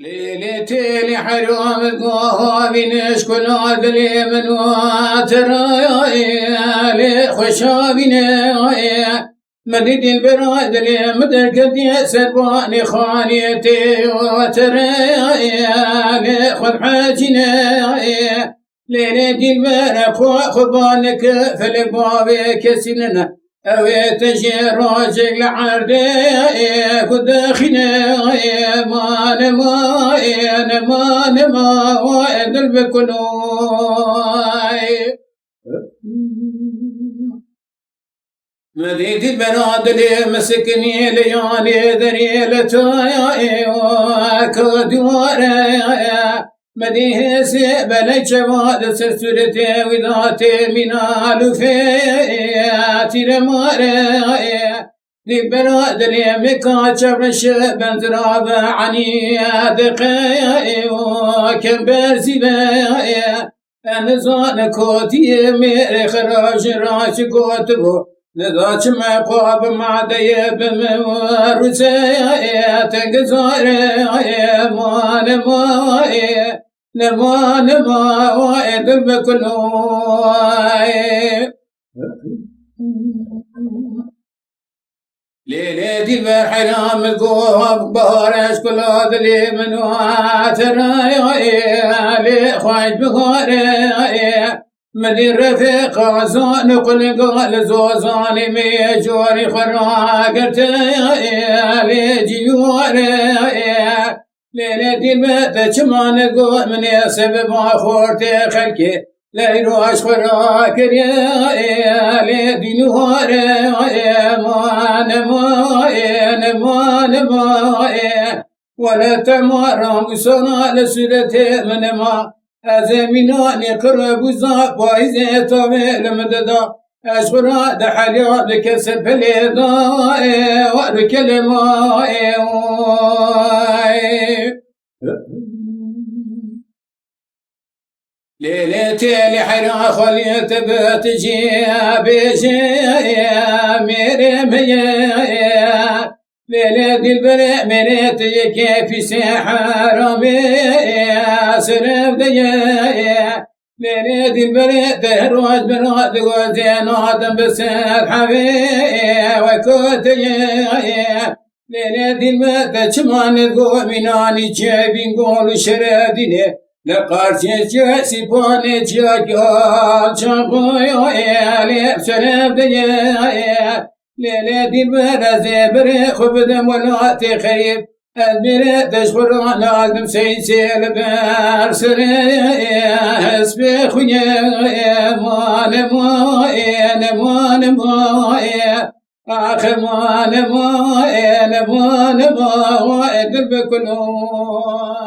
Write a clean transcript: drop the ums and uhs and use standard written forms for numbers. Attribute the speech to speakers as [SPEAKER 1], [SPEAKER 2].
[SPEAKER 1] ليلتي لحرام القهوة نشكل عدلي من واترايا خشابنا مدد البراد لي مدركت ياسر باني خانيتي وترايا خذ حاجنا ليلتي البرق خبانك في الباب كسننا أويت راجل عردي كداخنا ما نما وادل بكلوي مديت البنات لي مسكني ليالي ذريلتاي وكدوري مديه سيبلي شواد سرسلتي وذاتي من الوفياتي لماري لبراد لي مكاتب الشبن تراب عني دقي وكبر زباي أنزان كوتي ميري خراج راش كوتبو لذاك ما قاب مع ديب مورسي تنقزاري نما وإدل بكلوي ليلتي بحرام القواب بارش كل هذا من واترايا لي خواج بخاري مدير رفيق زون قل قال زوزاني ميجوري خراقتي لي جيوري ليلتي البيت شمان قول من يسبب خورتي خلكي لا يروش خراك لي دينوري ما ولا تمر مسنا لسلتي من ما أزمناني قرب وزاق وايزي طويل مددا أشغر دحليا بكسب الإضاء والكلمة ليلتي لحرا خليت بتجي بيجي ميري ميا ليلتي البرق مريتي كيف سحر ميا سرب ديا ليلتي البرق تهروج براد وزين عدم بسال حبي وكوتي ليلتي البرق شمان تقول مناني جايبين قولوا شراديني لقارتي جاسي باني جاقال شاقوي ويالي بسرب ديا ليلتي البرزي بريخ بدم ولا تخيب البري تشغل على عدم سيسيل بارسري حسبي خويا ما آخر ما وإدل بكلوي